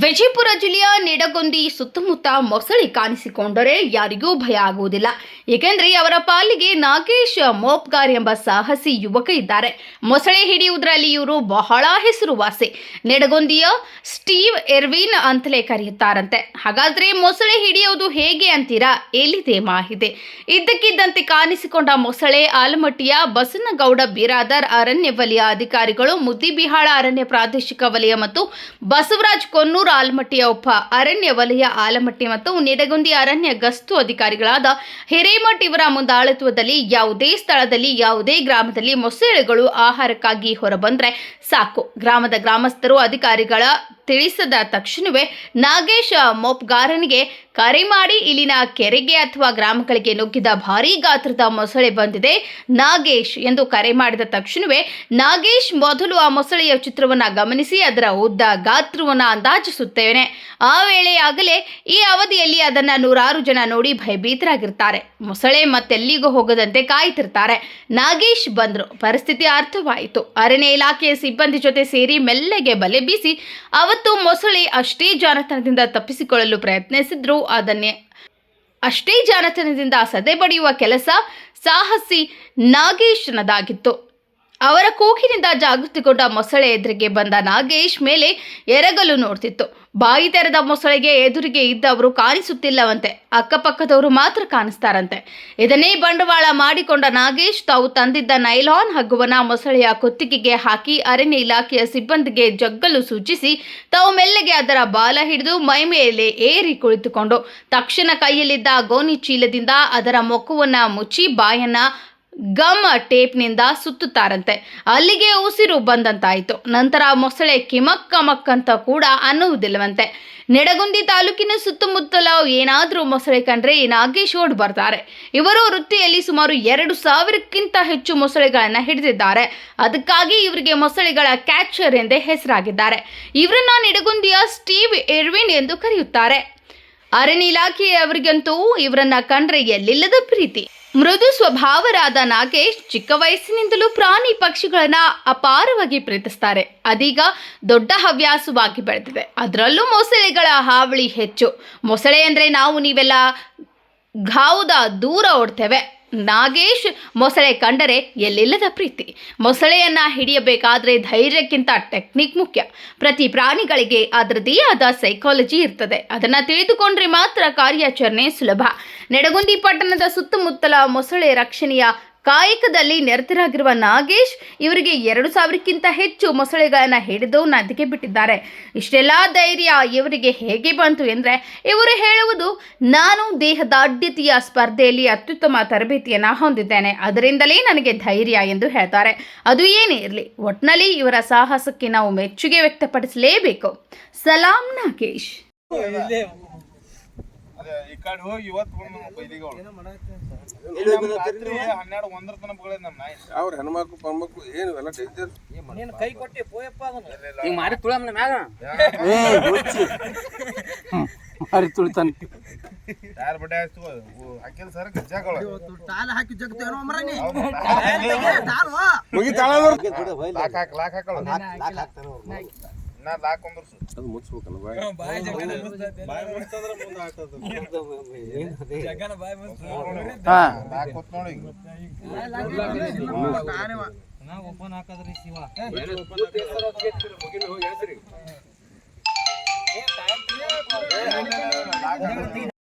ವಿಜಯಪುರ ಜಿಲ್ಲೆಯ ನಿಡಗೊಂದಿ ಸುತ್ತಮುತ್ತ ಮೊಸಳೆ ಕಾಣಿಸಿಕೊಂಡರೆ ಯಾರಿಗೂ ಭಯ ಆಗುವುದಿಲ್ಲ. ಏಕೆಂದರೆ ಅವರ ಪಾಲಿಗೆ ನಾಗೇಶ್ ಮೋಪ್ಗಾರ್ ಎಂಬ ಸಾಹಸಿ ಯುವಕ ಇದ್ದಾರೆ. ಮೊಸಳೆ ಹಿಡಿಯುವುದರಲ್ಲಿ ಇವರು ಬಹಳ ಹೆಸರುವಾಸಿ. ನಿಡಗೊಂದಿಯ ಸ್ಟೀವ್ ಎರ್ವಿನ್ ಅಂತಲೇ ಕರೆಯುತ್ತಾರಂತೆ. ಹಾಗಾದ್ರೆ ಮೊಸಳೆ ಹಿಡಿಯುವುದು ಹೇಗೆ ಅಂತೀರಾ? ಎಲ್ಲಿದೆ ಮಾಹಿತಿ. ಇದ್ದಕ್ಕಿದ್ದಂತೆ ಕಾಣಿಸಿಕೊಂಡ ಮೊಸಳೆ ಆಲಮಟ್ಟಿಯ ಬಸನಗೌಡ ಬಿರಾದರ್ ಅರಣ್ಯ ವಲಯ ಅಧಿಕಾರಿಗಳು, ಮುದ್ದಿಬಿಹಾಳ ಅರಣ್ಯ ಪ್ರಾದೇಶಿಕ ವಲಯ ಮತ್ತು ಬಸವರಾಜ್ ಕೊನ್ನೂರು ಆಲಮಟ್ಟಿಯ ಉಪ ಅರಣ್ಯ ವಲಯ ಆಲಮಟ್ಟಿ ಮತ್ತು ನಿಡಗುಂದಿ ಅರಣ್ಯ ಗಸ್ತು ಅಧಿಕಾರಿಗಳಾದ ಹಿರೇಮಠ್ ಇವರ ಮುಂದಾಳತ್ವದಲ್ಲಿ ಯಾವುದೇ ಸ್ಥಳದಲ್ಲಿ ಯಾವುದೇ ಗ್ರಾಮದಲ್ಲಿ ಮೊಸಳೆಗಳು ಆಹಾರಕ್ಕಾಗಿ ಹೊರಬಂದ್ರೆ ಸಾಕು, ಗ್ರಾಮದ ಗ್ರಾಮಸ್ಥರು ಅಧಿಕಾರಿಗಳ ತಿಳಿಸದ ತಕ್ಷಣವೇ ನಾಗೇಶ್ ಮೋಪ್ಗಾರನಿಗೆ ಕರೆ ಮಾಡಿ ಇಲ್ಲಿನ ಕೆರೆಗೆ ಅಥವಾ ಗ್ರಾಮಗಳಿಗೆ ನುಗ್ಗಿದ ಭಾರೀ ಗಾತ್ರದ ಮೊಸಳೆ ಬಂದಿದೆ ನಾಗೇಶ್ ಎಂದು ಕರೆ ಮಾಡಿದ ತಕ್ಷಣವೇ ನಾಗೇಶ್ ಮೊದಲು ಆ ಮೊಸಳೆಯ ಚಿತ್ರವನ್ನು ಗಮನಿಸಿ ಅದರ ಉದ್ದ ಗಾತ್ರವನ್ನು ಅಂದಾಜಿಸುತ್ತೇನೆ. ಆ ವೇಳೆಯಾಗಲೇ ಈ ಅವಧಿಯಲ್ಲಿ ಅದನ್ನು ನೂರಾರು ಜನ ನೋಡಿ ಭಯಭೀತರಾಗಿರ್ತಾರೆ. ಮೊಸಳೆ ಮತ್ತೆಲ್ಲಿಗೂ ಹೋಗದಂತೆ ಕಾಯ್ತಿರ್ತಾರೆ. ನಾಗೇಶ್ ಬಂದ್ರು, ಪರಿಸ್ಥಿತಿ ಅರ್ಥವಾಯಿತು. ಅರಣ್ಯ ಇಲಾಖೆಯ ಸಿಬ್ಬಂದಿ ಜೊತೆ ಸೇರಿ ಮೆಲ್ಲಗೆ ಬಲೆ ಬೀಸಿ ಅವತ್ತು ಮೊಸಳೆ ಅಷ್ಟೇ ಜಾಣತನದಿಂದ ತಪ್ಪಿಸಿಕೊಳ್ಳಲು ಪ್ರಯತ್ನಿಸಿದ್ರು. ಅಷ್ಟೇ ಜಾಣತನದಿಂದ ಸದೆ ಬಡಿಯುವ ಕೆಲಸ ಸಾಹಸಿ ನಾಗೇಶ್ನದಾಗಿತ್ತು. ಅವರ ಕೂಗಿನಿಂದ ಜಾಗೃತಿಗೊಂಡ ಮೊಸಳೆ ಎದುರಿಗೆ ಬಂದ ನಾಗೇಶ್ ಮೇಲೆ ಎರಗಲು ನೋಡ್ತಿತ್ತು. ಬಾಯಿ ತೆರೆದ ಮೊಸಳೆಗೆ ಎದುರಿಗೆ ಇದ್ದವರು ಕಾಣಿಸುತ್ತಿಲ್ಲವಂತೆ, ಅಕ್ಕಪಕ್ಕದವರು ಮಾತ್ರ ಕಾಣಿಸ್ತಾರಂತೆ. ಇದನ್ನೇ ಬಂಡವಾಳ ಮಾಡಿಕೊಂಡ ನಾಗೇಶ್ ತಾವು ತಂದಿದ್ದ ನೈಲಾನ್ ಹಗ್ಗವನ್ನ ಮೊಸಳೆಯ ಕುತ್ತಿಗೆಗೆ ಹಾಕಿ ಅರಣ್ಯ ಇಲಾಖೆಯ ಸಿಬ್ಬಂದಿಗೆ ಜಗ್ಗಲು ಸೂಚಿಸಿ ತಾವು ಮೆಲ್ಲಗೆ ಅದರ ಬಾಲ ಹಿಡಿದು ಮೈ ಮೇಲೆ ಏರಿ ಕುಳಿತುಕೊಂಡು ತಕ್ಷಣ ಕೈಯಲ್ಲಿದ್ದ ಗೋಣಿ ಚೀಲದಿಂದ ಅದರ ಮೊಕ್ಕವನ್ನ ಮುಚ್ಚಿ ಬಾಯನ್ನ ಗಮ್ ಟೇಪ್ನಿಂದ ಸುತ್ತುತ್ತಾರಂತೆ. ಅಲ್ಲಿಗೆ ಉಸಿರು ಬಂದಂತಾಯಿತು. ನಂತರ ಮೊಸಳೆ ಕಿಮಕ್ ಕಮಕ್ ಅಂತ ಕೂಡ ಅನ್ನುವುದಿಲ್ಲವಂತೆ. ನಿಡಗುಂದಿ ತಾಲೂಕಿನ ಸುತ್ತಮುತ್ತಲ ಏನಾದರೂ ಮೊಸಳೆ ಕಂಡ್ರೆ ನಾಗೇಶ್ ಓಡ್ ಬರ್ತಾರೆ. ಇವರು ವೃತ್ತಿಯಲ್ಲಿ ಸುಮಾರು 2,000ಕ್ಕಿಂತ ಹೆಚ್ಚು ಮೊಸಳೆಗಳನ್ನು ಹಿಡಿದಿದ್ದಾರೆ. ಅದಕ್ಕಾಗಿ ಇವರಿಗೆ ಮೊಸಳೆಗಳ ಕ್ಯಾಚರ್ ಎಂದೇ ಹೆಸರಾಗಿದ್ದಾರೆ. ಇವರನ್ನ ನಿಡಗುಂದಿಯ ಸ್ಟೀವ್ ಎರ್ವಿನ್ ಎಂದು ಕರೆಯುತ್ತಾರೆ. ಅರಣ್ಯ ಇಲಾಖೆಯವರಿಗಂತೂ ಇವರನ್ನ ಕಂಡ್ರೆ ಎಲ್ಲಿಲ್ಲದ ಪ್ರೀತಿ. ಮೃದು ಸ್ವಭಾವರಾದ ನಾಗೇಶ್ ಚಿಕ್ಕ ವಯಸ್ಸಿನಿಂದಲೂ ಪ್ರಾಣಿ ಪಕ್ಷಿಗಳನ್ನ ಅಪಾರವಾಗಿ ಪ್ರೀತಿಸ್ತಾರೆ. ಅದೀಗ ದೊಡ್ಡ ಹವ್ಯಾಸವಾಗಿ ಬೆಳೆದಿದೆ. ಅದರಲ್ಲೂ ಮೊಸಳೆಗಳ ಹಾವಳಿ ಹೆಚ್ಚು. ಮೊಸಳೆ ಅಂದರೆ ನೀವೆಲ್ಲ ಘಾವುದ ದೂರ ಓಡ್ತೇವೆ. ನಾಗೇಶ್ ಮೊಸಳೆ ಕಂಡರೆ ಎಲ್ಲಿಲ್ಲದ ಪ್ರೀತಿ. ಮೊಸಳೆಯನ್ನ ಹಿಡಿಯಬೇಕಾದ್ರೆ ಧೈರ್ಯಕ್ಕಿಂತ ಟೆಕ್ನಿಕ್ ಮುಖ್ಯ. ಪ್ರತಿ ಪ್ರಾಣಿಗಳಿಗೆ ಅದರದೇ ಆದ ಸೈಕಾಲಜಿ ಇರ್ತದೆ. ಅದನ್ನು ತಿಳಿದುಕೊಂಡ್ರೆ ಮಾತ್ರ ಕಾರ್ಯಾಚರಣೆ ಸುಲಭ. ನಿಡಗುಂದಿ ಪಟ್ಟಣದ ಸುತ್ತಮುತ್ತಲ ಮೊಸಳೆ ರಕ್ಷಣೆಯ ಕಾಯಕದಲ್ಲಿ ನಿರತರಾಗಿರುವ ನಾಗೇಶ್ ಇವರಿಗೆ 2,000ಕ್ಕಿಂತ ಹೆಚ್ಚು ಮೊಸಳೆಗಳನ್ನು ಹಿಡಿದು ನದಿಗೆ ಬಿಟ್ಟಿದ್ದಾರೆ. ಇಷ್ಟೆಲ್ಲ ಧೈರ್ಯ ಇವರಿಗೆ ಹೇಗೆ ಬಂತು ಎಂದರೆ, ಇವರು ಹೇಳುವುದು, ನಾನು ದೇಹದಾಢ್ಯತೆಯ ಸ್ಪರ್ಧೆಯಲ್ಲಿ ಅತ್ಯುತ್ತಮ ತರಬೇತಿಯನ್ನು ಹೊಂದಿದ್ದೇನೆ, ಅದರಿಂದಲೇ ನನಗೆ ಧೈರ್ಯ ಎಂದು ಹೇಳ್ತಾರೆ. ಅದು ಏನೇ ಇರಲಿ, ಒಟ್ಟಿನಲ್ಲಿ ಇವರ ಸಾಹಸಕ್ಕೆ ನಾವು ಮೆಚ್ಚುಗೆ ವ್ಯಕ್ತಪಡಿಸಲೇಬೇಕು. ಸಲಾಂ ನಾಗೇಶ್. ಈ ಕಡೆ ಹೋಗಿ ಇವತ್ತು ಅವ್ರ ಹೆಣ್ಮಕ್ಳು ಪಣ್ಮಕ್ಳು ಏನು ಎಲ್ಲ ಡೇಂಜರ್ ಕೈ ಕೊಟ್ಟಿ ಪೋಯಪ್ಪ ಮಾರಿ ತುಳಮ್ನ ಮ್ಯಾಗ ಮಾರಿ ತುಳಿತಾನೆ ಯಾರು ಬಡ್ಡೆ ಆಯ್ತು ಹಾಕಿಲ್ಲ ಸರ್ ಗಜ್ಜಾಗಳು ತಾಲ ಹಾಕಿ ಜಗತ್ತೇನೋ ಮರನಿ ಮುಗಿ ತಾಳ ಲಾಕ್ ಹಾಕಲ್ಲ ನಾ ಲಾಕ್ ಕೊಂದರ್ಸು ಅದು ಮುಚ್ಚಬೇಕಲ್ಲ ಬಾಯಿ ಬಾಯಿ ಮುಚ್ಚಂದ್ರೆ ಮುಂದೆ ಆಗ್ತದ ಜಗನ ಬಾಯಿ ಮುಚ್ಚು ಹಾ ಲಾಕ್ ಕೊತ್ ನೋಡಿ ನಾ ಓಪನ್ ಹಾಕದ್ರಿ ಶಿವ ಮುಗಿನ ಹೋಗಿ ಹೇಳ್ತೀರಿ